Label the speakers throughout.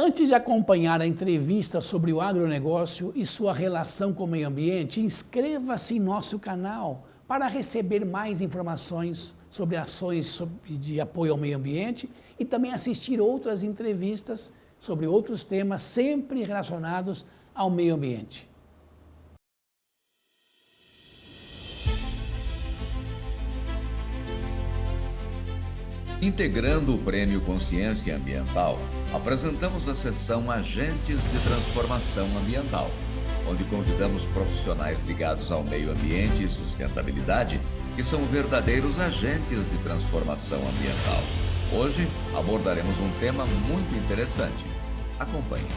Speaker 1: Antes de acompanhar a entrevista sobre o agronegócio e sua relação com o meio ambiente, inscreva-se em nosso canal para receber mais informações sobre ações de apoio ao meio ambiente e também assistir outras entrevistas sobre outros temas sempre relacionados ao meio ambiente.
Speaker 2: Integrando o Prêmio Consciência Ambiental, apresentamos a sessão Agentes de Transformação Ambiental, onde convidamos profissionais ligados ao meio ambiente e sustentabilidade, que são verdadeiros agentes de transformação ambiental. Hoje abordaremos um tema muito interessante. Acompanhe.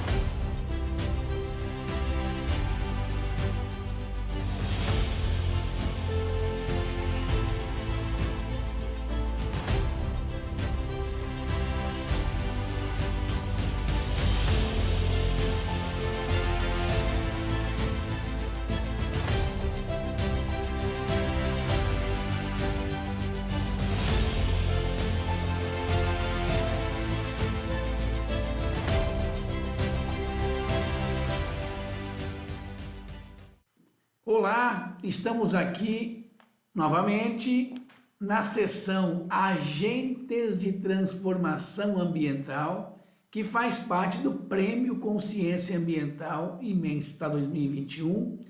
Speaker 1: Olá, estamos aqui novamente na sessão Agentes de Transformação Ambiental, que faz parte do Prêmio Consciência Ambiental Imensa 2021.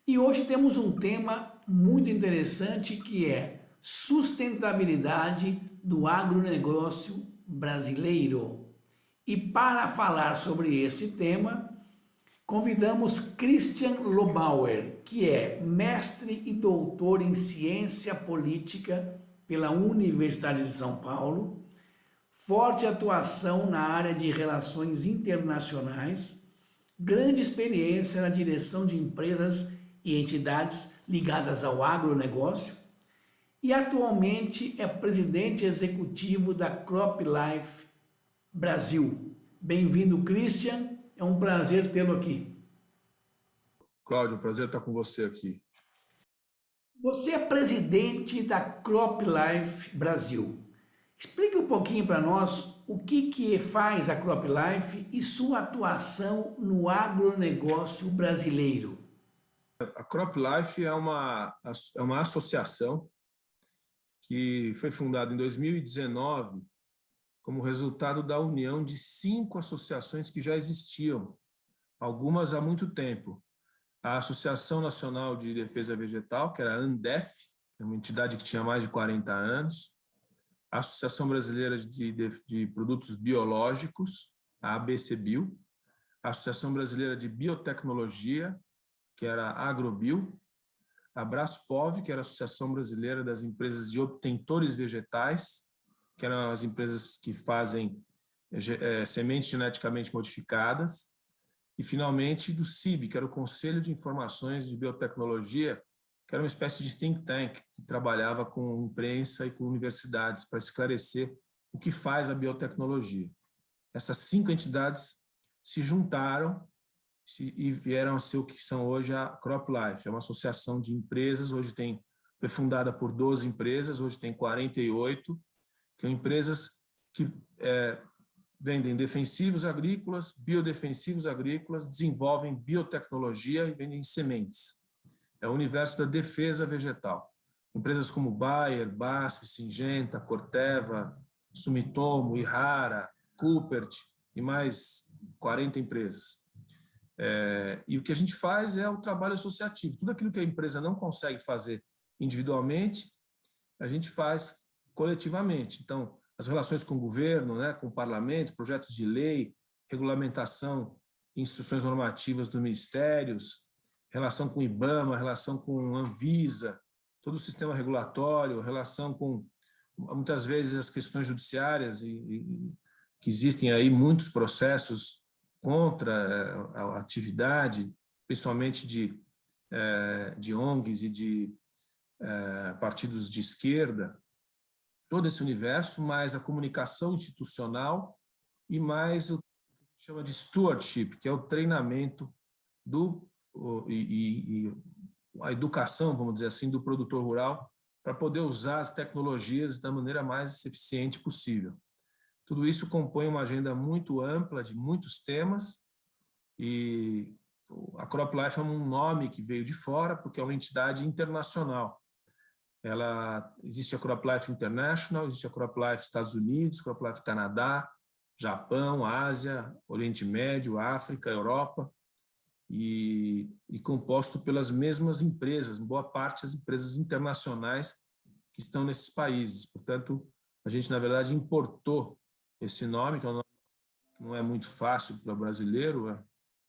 Speaker 1: E hoje temos um tema muito interessante que é sustentabilidade do agronegócio brasileiro. E para falar sobre esse tema, convidamos Christian Lobauer, que é mestre e doutor em ciência política pela Universidade de São Paulo, forte atuação na área de relações internacionais, grande experiência na direção de empresas e entidades ligadas ao agronegócio e atualmente é presidente executivo da CropLife Brasil. Bem-vindo, Christian. É um prazer tê-lo aqui.
Speaker 3: Cláudio, prazer estar com você aqui.
Speaker 1: Você é presidente da CropLife Brasil. Explique um pouquinho para nós o que faz a CropLife e sua atuação no agronegócio brasileiro.
Speaker 3: A CropLife é uma associação que foi fundada em 2019 como resultado da união de 5 associações que já existiam, algumas há muito tempo. A Associação Nacional de Defesa Vegetal, que era a ANDEF, uma entidade que tinha mais de 40 anos, a Associação Brasileira de Produtos Biológicos, a ABCBio, a Associação Brasileira de Biotecnologia, que era a Agrobio, a Braspov, que era a Associação Brasileira das Empresas de Obtentores Vegetais, que eram as empresas que fazem sementes geneticamente modificadas, e, finalmente, do CIB, que era o Conselho de Informações de Biotecnologia, que era uma espécie de think tank que trabalhava com imprensa e com universidades para esclarecer o que faz a biotecnologia. Essas 5 entidades se juntaram e vieram a ser o que são hoje a CropLife. É uma associação de empresas, foi fundada por 12 empresas, hoje tem 48, que são empresas que vendem defensivos agrícolas, biodefensivos agrícolas, desenvolvem biotecnologia e vendem sementes. É o universo da defesa vegetal. Empresas como Bayer, BASF, Syngenta, Corteva, Sumitomo, Ihara, Coopert e mais 40 empresas. E o que a gente faz é o trabalho associativo. Tudo aquilo que a empresa não consegue fazer individualmente, a gente faz coletivamente. Então, as relações com o governo, com o parlamento, projetos de lei, regulamentação, instruções normativas dos ministérios, relação com o IBAMA, relação com a Anvisa, todo o sistema regulatório, relação com, muitas vezes, as questões judiciárias, e que existem aí muitos processos contra a atividade, principalmente de ONGs e de partidos de esquerda, todo esse universo, mais a comunicação institucional e mais o que chama de stewardship, que é o treinamento e a educação, vamos dizer assim, do produtor rural para poder usar as tecnologias da maneira mais eficiente possível. Tudo isso compõe uma agenda muito ampla de muitos temas e a CropLife é um nome que veio de fora porque é uma entidade internacional. Existe a CropLife International, existe a CropLife Estados Unidos, CropLife Canadá, Japão, Ásia, Oriente Médio, África, Europa, e composto pelas mesmas empresas, boa parte das empresas internacionais que estão nesses países. Portanto, a gente, na verdade, importou esse nome, que é um nome que não é muito fácil para o brasileiro,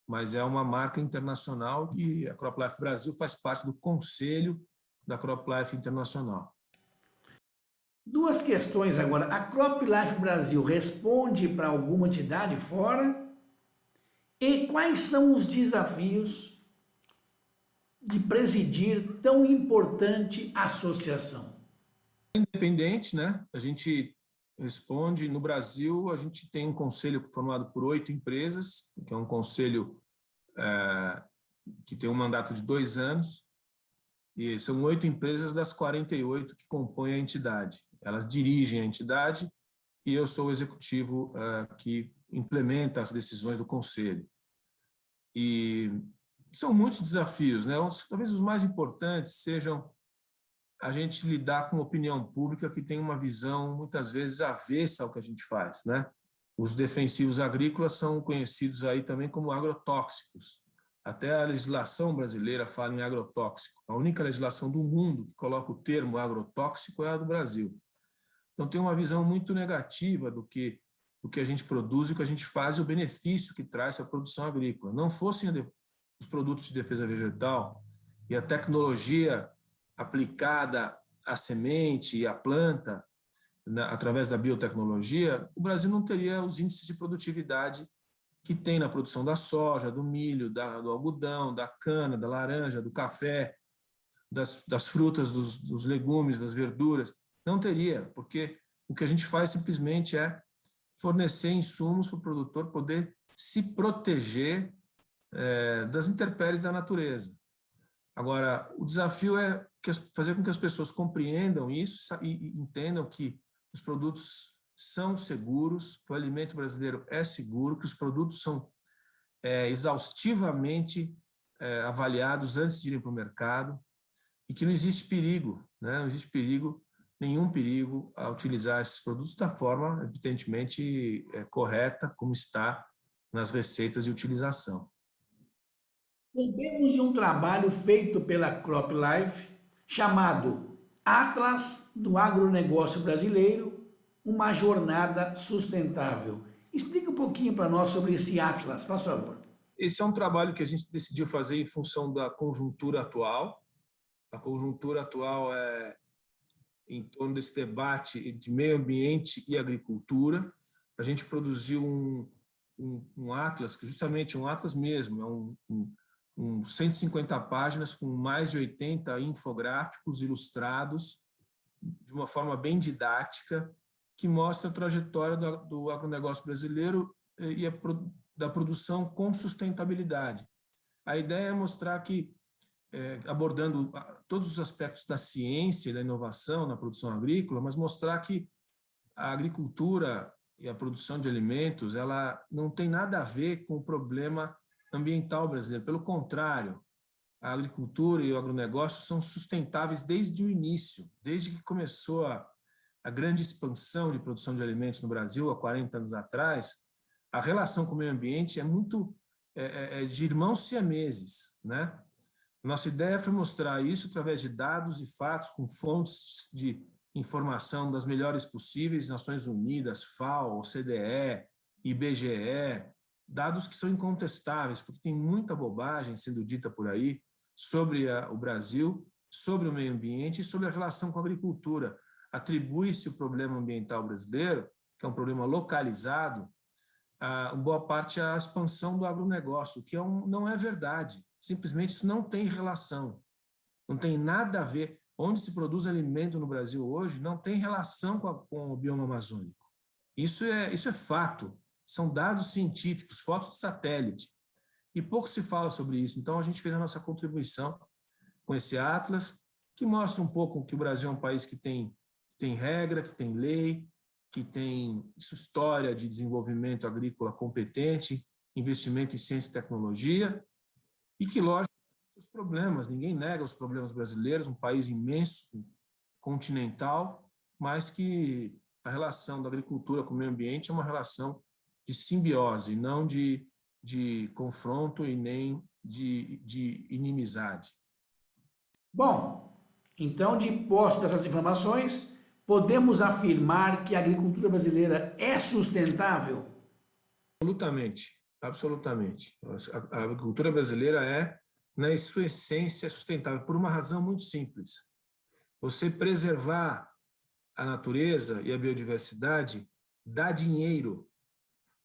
Speaker 3: mas é uma marca internacional e a CropLife Brasil faz parte do conselho da CropLife Internacional.
Speaker 1: Duas questões agora. A CropLife Brasil responde para alguma entidade fora? E quais são os desafios de presidir tão importante associação?
Speaker 3: Independente, né? A gente responde. No Brasil, a gente tem um conselho formado por 8 empresas, que é um conselho que tem um mandato de 2 anos, e são 8 empresas das 48 que compõem a entidade. Elas dirigem a entidade e eu sou o executivo que implementa as decisões do conselho. E são muitos desafios, né? Talvez os mais importantes sejam a gente lidar com a opinião pública que tem uma visão, muitas vezes, avessa ao que a gente faz, né? Os defensivos agrícolas são conhecidos aí também como agrotóxicos. Até a legislação brasileira fala em agrotóxico. A única legislação do mundo que coloca o termo agrotóxico é a do Brasil. Então, tem uma visão muito negativa do que a gente produz e o que a gente faz e o benefício que traz a produção agrícola. Não fossem os produtos de defesa vegetal e a tecnologia aplicada à semente e à planta, através da biotecnologia, o Brasil não teria os índices de produtividade que tem na produção da soja, do milho, do algodão, da cana, da laranja, do café, das frutas, dos legumes, das verduras. Não teria, porque o que a gente faz simplesmente é fornecer insumos para o produtor poder se proteger das intempéries da natureza. Agora, o desafio é fazer com que as pessoas compreendam isso e entendam que os produtos são seguros, que o alimento brasileiro é seguro, que os produtos são exaustivamente avaliados antes de irem para o mercado e que não existe perigo, né? Não existe nenhum perigo a utilizar esses produtos da forma, evidentemente, correta, como está nas receitas de utilização.
Speaker 1: Sabemos de um trabalho feito pela CropLife chamado Atlas do Agronegócio Brasileiro, uma jornada sustentável. Explica um pouquinho para nós sobre esse Atlas, por favor.
Speaker 3: Esse é um trabalho que a gente decidiu fazer em função da conjuntura atual. A conjuntura atual é em torno desse debate de meio ambiente e agricultura. A gente produziu um atlas, que justamente é um atlas mesmo, é 150 páginas com mais de 80 infográficos ilustrados de uma forma bem didática, que mostra a trajetória do agronegócio brasileiro e da produção com sustentabilidade. A ideia é mostrar que, abordando todos os aspectos da ciência e da inovação na produção agrícola, mas mostrar que a agricultura e a produção de alimentos ela não tem nada a ver com o problema ambiental brasileiro. Pelo contrário, a agricultura e o agronegócio são sustentáveis desde o início, desde que começou a grande expansão de produção de alimentos no Brasil, há 40 anos atrás. A relação com o meio ambiente é muito de irmãos siameses, né? Nossa ideia foi mostrar isso através de dados e fatos, com fontes de informação das melhores possíveis, Nações Unidas, FAO, OCDE, IBGE, dados que são incontestáveis, porque tem muita bobagem sendo dita por aí sobre o Brasil, sobre o meio ambiente e sobre a relação com a agricultura. Atribui-se o problema ambiental brasileiro, que é um problema localizado, boa parte à expansão do agronegócio, que não é verdade. Simplesmente isso não tem relação, não tem nada a ver. Onde se produz alimento no Brasil hoje não tem relação com o bioma amazônico. Isso é fato, são dados científicos, fotos de satélite. E pouco se fala sobre isso. Então, a gente fez a nossa contribuição com esse Atlas, que mostra um pouco que o Brasil é um país que tem regra, que tem lei, que tem história de desenvolvimento agrícola competente, investimento em ciência e tecnologia, e que, lógico, tem seus problemas. Ninguém nega os problemas brasileiros, um país imenso, continental, mas que a relação da agricultura com o meio ambiente é uma relação de simbiose, não de confronto e nem de inimizade.
Speaker 1: Bom, então, de posse dessas informações, podemos afirmar que a agricultura brasileira é sustentável?
Speaker 3: Absolutamente, absolutamente. A agricultura brasileira é, na sua essência, sustentável, por uma razão muito simples. Você preservar a natureza e a biodiversidade dá dinheiro,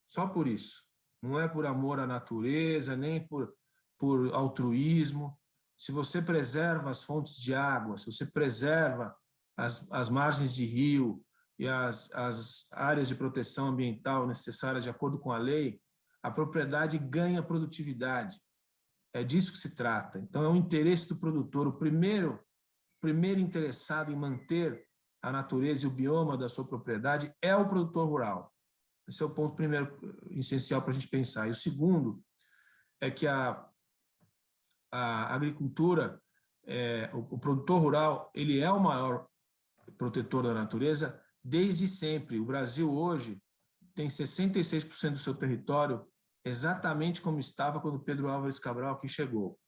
Speaker 3: só por isso. Não é por amor à natureza, nem por altruísmo. Se você preserva as fontes de água, se você preserva as margens de rio e as áreas de proteção ambiental necessárias de acordo com a lei, a propriedade ganha produtividade. É disso que se trata. Então, é o interesse do produtor. O primeiro interessado em manter a natureza e o bioma da sua propriedade é o produtor rural. Esse é o ponto primeiro essencial para a gente pensar. E o segundo é que a agricultura, o produtor rural, ele é o maior protetor da natureza desde sempre. O Brasil hoje tem 66% do seu território exatamente como estava quando Pedro Álvares Cabral aqui chegou.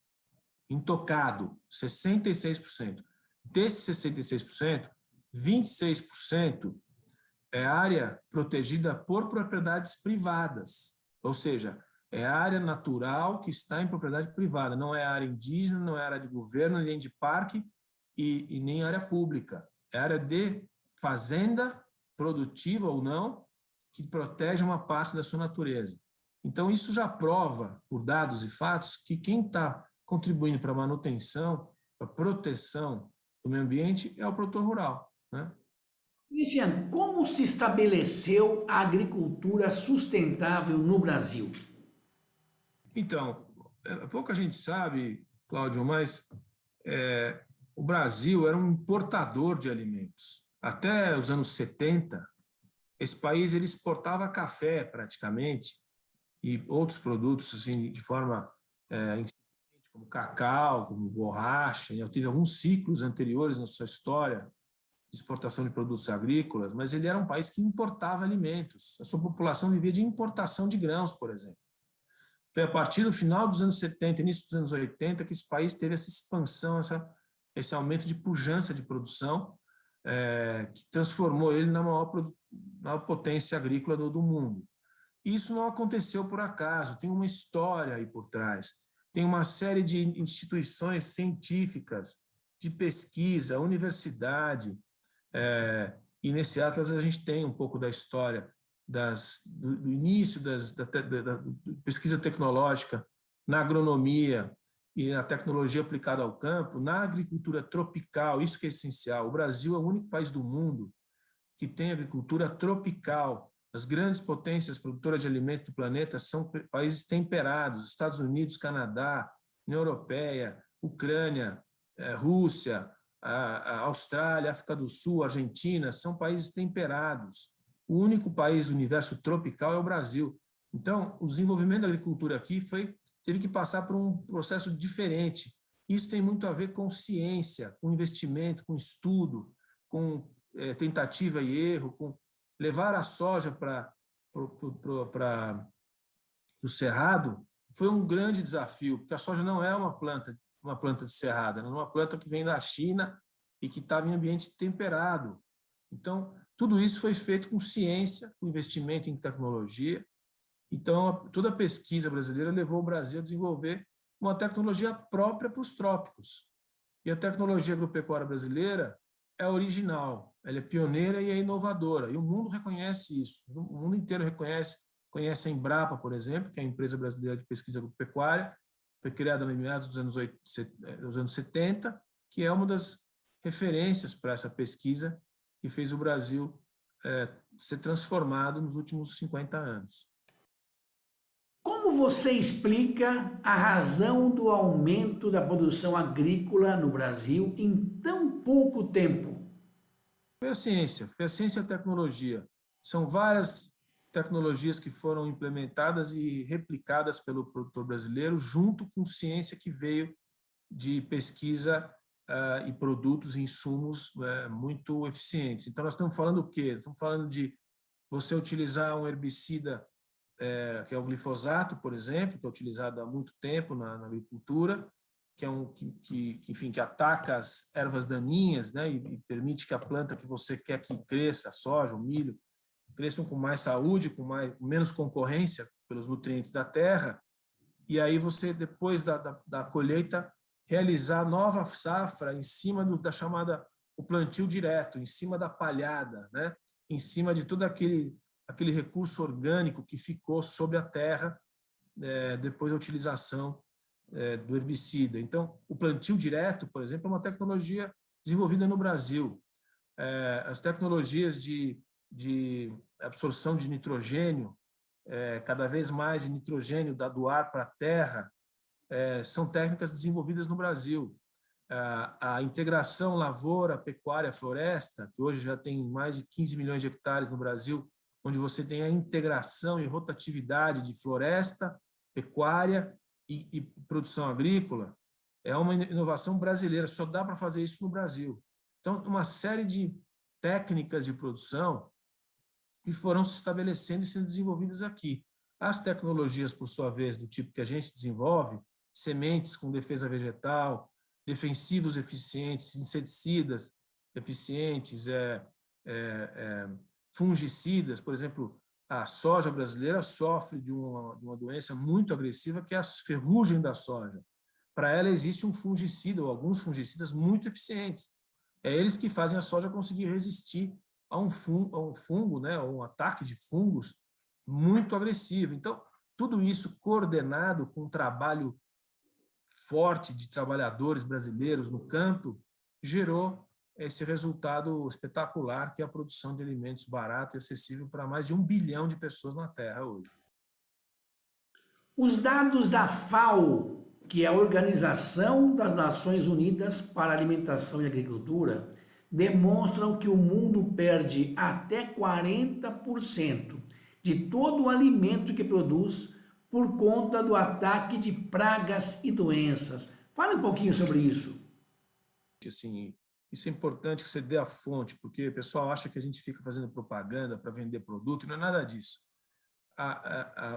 Speaker 3: Intocado, 66%. Desses 66%, 26% é área protegida por propriedades privadas, ou seja, é área natural que está em propriedade privada, não é área indígena, não é área de governo, nem de parque e nem área pública. É área de fazenda, produtiva ou não, que protege uma parte da sua natureza. Então, isso já prova, por dados e fatos, que quem está contribuindo para a manutenção, para a proteção do meio ambiente é o produtor rural, né?
Speaker 1: Cristiano, como se estabeleceu a agricultura sustentável no Brasil?
Speaker 3: Então, pouca gente sabe, Cláudio, mas o Brasil era um importador de alimentos. Até os anos 70, esse país ele exportava café praticamente e outros produtos assim, de forma como cacau, como borracha. Eu tive alguns ciclos anteriores na sua história de exportação de produtos agrícolas, mas ele era um país que importava alimentos. A sua população vivia de importação de grãos, por exemplo. Foi a partir do final dos anos 70, início dos anos 80, que esse país teve essa expansão, esse aumento de pujança de produção, que transformou ele na maior potência agrícola do mundo. Isso não aconteceu por acaso, tem uma história aí por trás. Tem uma série de instituições científicas, de pesquisa, universidade, e nesse atlas a gente tem um pouco da história do início da pesquisa tecnológica na agronomia e na tecnologia aplicada ao campo, na agricultura tropical, isso que é essencial. O Brasil é o único país do mundo que tem agricultura tropical. As grandes potências produtoras de alimentos do planeta são países temperados, Estados Unidos, Canadá, União Europeia, Ucrânia, Rússia, a Austrália, África do Sul, Argentina, são países temperados. O único país do universo tropical é o Brasil. Então, o desenvolvimento da agricultura aqui teve que passar por um processo diferente. Isso tem muito a ver com ciência, com investimento, com estudo, com tentativa e erro, com levar a soja para o cerrado foi um grande desafio, porque a soja não é uma planta de cerrado, é uma planta que vem da China e que estava em ambiente temperado. Então, tudo isso foi feito com ciência, com investimento em tecnologia. Então, toda a pesquisa brasileira levou o Brasil a desenvolver uma tecnologia própria para os trópicos. E a tecnologia agropecuária brasileira é original, ela é pioneira e é inovadora. E o mundo reconhece isso. O mundo inteiro conhece a Embrapa, por exemplo, que é a empresa brasileira de pesquisa agropecuária, foi criada em meados dos anos 70, que é uma das referências para essa pesquisa que fez o Brasil ser transformado nos últimos 50 anos.
Speaker 1: Como você explica a razão do aumento da produção agrícola no Brasil em tão pouco tempo?
Speaker 3: Foi a ciência e a tecnologia. São várias tecnologias que foram implementadas e replicadas pelo produtor brasileiro, junto com ciência que veio de pesquisa e produtos e insumos muito eficientes. Então, nós estamos falando o quê? Estamos falando de você utilizar um herbicida, que é o glifosato, por exemplo, que é utilizado há muito tempo na agricultura, que é enfim, que ataca as ervas daninhas, né, e permite que a planta que você quer que cresça, a soja, o milho, cresçam com mais saúde, com menos concorrência pelos nutrientes da terra, e aí você, depois da colheita, realizar nova safra em cima da chamada o plantio direto, em cima da palhada, né, em cima de todo aquele recurso orgânico que ficou sobre a terra depois da utilização do herbicida. Então, o plantio direto, por exemplo, é uma tecnologia desenvolvida no Brasil. As tecnologias de absorção de nitrogênio, cada vez mais de nitrogênio do ar para a terra, são técnicas desenvolvidas no Brasil. A integração lavoura, pecuária, floresta, que hoje já tem mais de 15 milhões de hectares no Brasil, onde você tem a integração e rotatividade de floresta, pecuária e produção agrícola, é uma inovação brasileira, só dá para fazer isso no Brasil. Então, uma série de técnicas de produção que foram se estabelecendo e sendo desenvolvidas aqui. As tecnologias, por sua vez, do tipo que a gente desenvolve, sementes com defesa vegetal, defensivos eficientes, inseticidas eficientes, fungicidas, por exemplo, a soja brasileira sofre de uma doença muito agressiva, que é a ferrugem da soja. Para ela existe um fungicida, ou alguns fungicidas muito eficientes. É eles que fazem a soja conseguir resistir a um fungo, né, a um ataque de fungos muito agressivo. Então, tudo isso coordenado com um trabalho forte de trabalhadores brasileiros no campo, gerou esse resultado espetacular, que é a produção de alimentos barato e acessível para mais de 1 bilhão de pessoas na Terra hoje.
Speaker 1: Os dados da FAO, que é a Organização das Nações Unidas para a Alimentação e Agricultura, demonstram que o mundo perde até 40% de todo o alimento que produz por conta do ataque de pragas e doenças. Fale um pouquinho sobre isso.
Speaker 3: Assim, isso é importante que você dê a fonte, porque o pessoal acha que a gente fica fazendo propaganda para vender produto, e não é nada disso.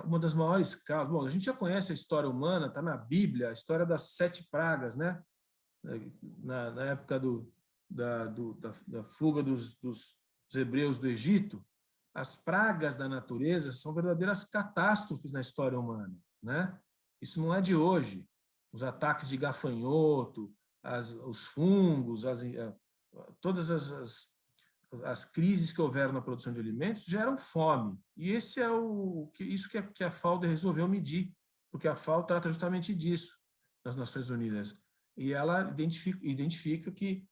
Speaker 3: Uma das maiores causas... Bom, a gente já conhece a história humana, está na Bíblia, a história das 7 pragas, né? Na época da fuga dos hebreus do Egito, as pragas da natureza são verdadeiras catástrofes na história humana, né? Isso não é de hoje. Os ataques de gafanhoto, os fungos, todas as crises que houveram na produção de alimentos geram fome. E esse é isso que a FAO resolveu medir, porque a FAO trata justamente disso nas Nações Unidas. E ela identifica que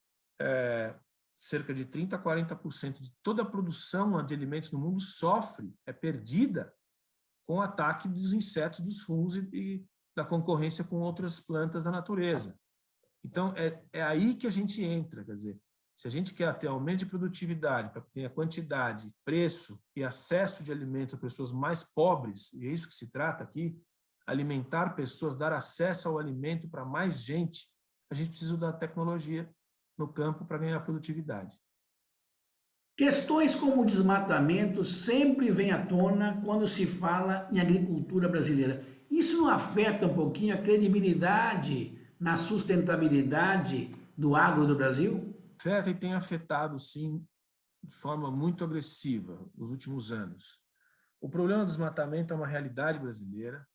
Speaker 3: cerca de 30% a 40% de toda a produção de alimentos no mundo é perdida com o ataque dos insetos, dos fungos e da concorrência com outras plantas da natureza. Então, é aí que a gente entra, quer dizer, se a gente quer ter aumento de produtividade, para que tenha quantidade, preço e acesso de alimento a pessoas mais pobres, e é isso que se trata aqui, alimentar pessoas, dar acesso ao alimento para mais gente, a gente precisa da tecnologia no campo para ganhar produtividade.
Speaker 1: Questões como o desmatamento sempre vêm à tona quando se fala em agricultura brasileira. Isso não afeta um pouquinho a credibilidade na sustentabilidade do agro do Brasil?
Speaker 3: Afeta e tem afetado, sim, de forma muito agressiva nos últimos anos. O problema do desmatamento é uma realidade brasileira.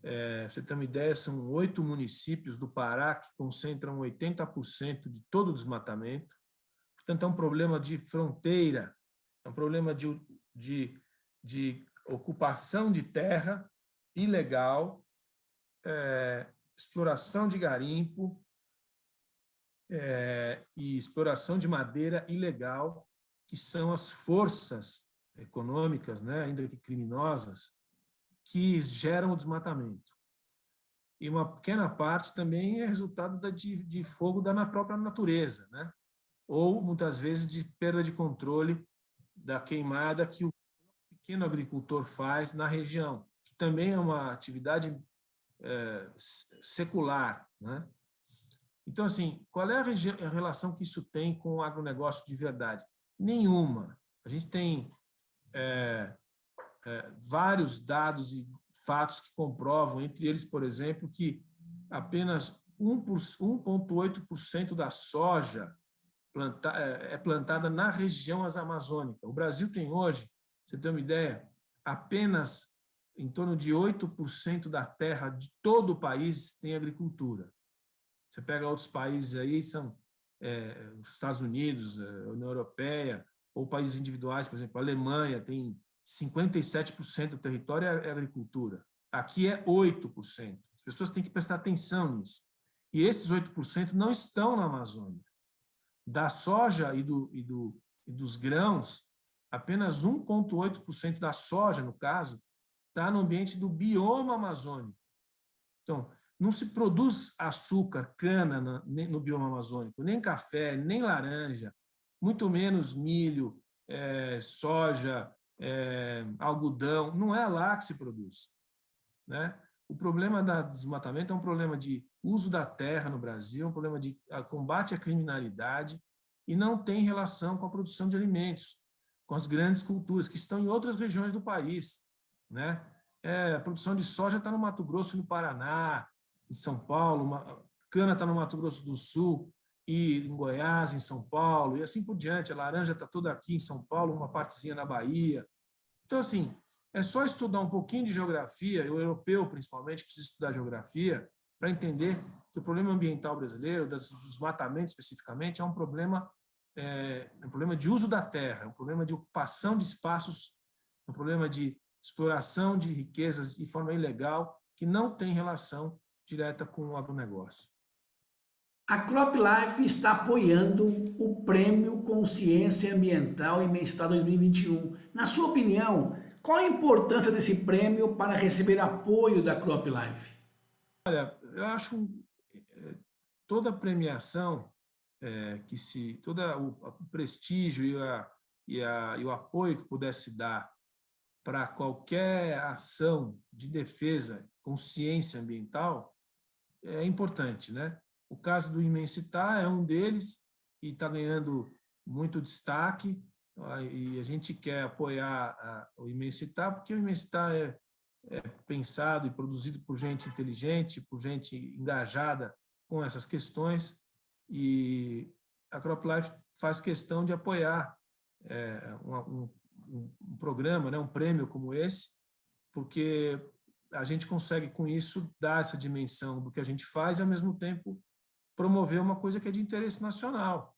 Speaker 3: Pra você ter uma ideia, são 8 municípios do Pará que concentram 80% de todo o desmatamento. Portanto, é um problema de fronteira, é um problema de ocupação de terra ilegal, exploração de garimpo e exploração de madeira ilegal, que são as forças econômicas, né, ainda que criminosas, que geram o desmatamento. E uma pequena parte também é resultado de fogo na própria natureza, né? Ou, muitas vezes, de perda de controle da queimada que pequeno agricultor faz na região, que também é uma atividade secular, né? Então, assim, qual é a relação que isso tem com o agronegócio de verdade? Nenhuma. A gente tem vários dados e fatos que comprovam, entre eles, por exemplo, que apenas 1,8% da soja é plantada na região amazônica. O Brasil tem hoje, você tem uma ideia, apenas em torno de 8% da terra de todo o país tem agricultura. Você pega outros países aí, são os Estados Unidos, a União Europeia, ou países individuais, por exemplo, a Alemanha tem 57% do território é agricultura. Aqui é 8%. As pessoas têm que prestar atenção nisso. E esses 8% não estão na Amazônia. Da soja e dos grãos, apenas 1,8% da soja, no caso, está no ambiente do bioma amazônico. Então, não se produz açúcar, cana no bioma amazônico, nem café, nem laranja, muito menos milho, soja, algodão. Não é lá que se produz, né? O problema do desmatamento é um problema de uso da terra no Brasil, um problema de combate à criminalidade e não tem relação com a produção de alimentos, com as grandes culturas que estão em outras regiões do país, né? A produção de soja está no Mato Grosso e no Paraná, em São Paulo, cana está no Mato Grosso do Sul e em Goiás, em São Paulo, e assim por diante. A laranja está toda aqui em São Paulo, uma partezinha na Bahia. Então, assim, é só estudar um pouquinho de geografia, o europeu principalmente precisa estudar geografia para entender que o problema ambiental brasileiro, dos desmatamentos especificamente, é um problema de uso da terra, é um problema de ocupação de espaços, é um problema de exploração de riquezas de forma ilegal, que não tem relação direta com o agronegócio.
Speaker 1: A CropLife está apoiando o Prêmio Consciência Ambiental e Bem-Estar 2021. Na sua opinião, qual a importância desse prêmio para receber apoio da CropLife?
Speaker 3: Olha, eu acho toda a premiação, todo o prestígio e o apoio que pudesse dar para qualquer ação de defesa, consciência ambiental, é importante, né? O caso do Imensitar é um deles e está ganhando muito destaque, e a gente quer apoiar o Imensitar porque o Imensitar é pensado e produzido por gente inteligente, por gente engajada com essas questões, e a CropLife faz questão de apoiar um programa, né, um prêmio como esse, porque a gente consegue, com isso, dar essa dimensão do que a gente faz e, ao mesmo tempo, promover uma coisa que é de interesse nacional,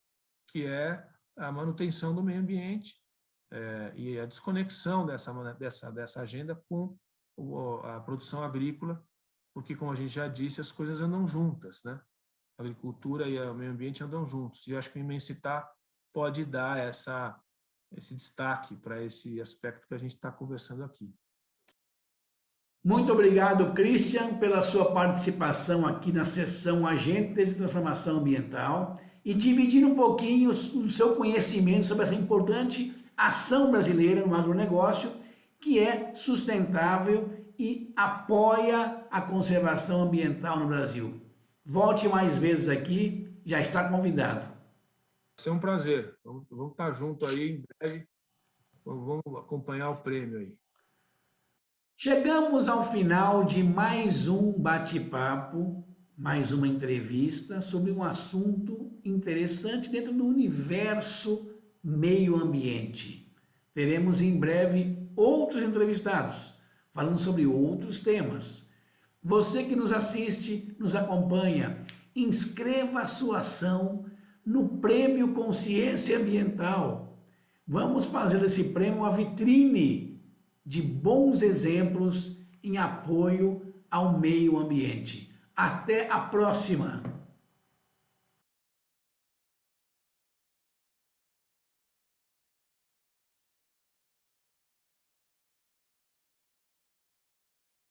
Speaker 3: que é a manutenção do meio ambiente e a desconexão dessa agenda com a produção agrícola, porque, como a gente já disse, as coisas andam juntas, né? A agricultura e o meio ambiente andam juntos, e eu acho que o Imensitar pode dar esse destaque para esse aspecto que a gente está conversando aqui.
Speaker 1: Muito obrigado, Christian, pela sua participação aqui na sessão Agentes de Transformação Ambiental e dividir um pouquinho o seu conhecimento sobre essa importante ação brasileira no agronegócio, que é sustentável e apoia a conservação ambiental no Brasil. Volte mais vezes aqui, já está convidado.
Speaker 3: Vai ser um prazer. Vamos estar junto aí em breve. Vamos acompanhar o prêmio aí.
Speaker 1: Chegamos ao final de mais um bate-papo, mais uma entrevista sobre um assunto interessante dentro do universo meio ambiente. Teremos em breve outros entrevistados, falando sobre outros temas. Você que nos assiste, nos acompanha, inscreva a sua ação no Prêmio Consciência Ambiental. Vamos fazer desse prêmio uma vitrine de bons exemplos em apoio ao meio ambiente. Até a próxima!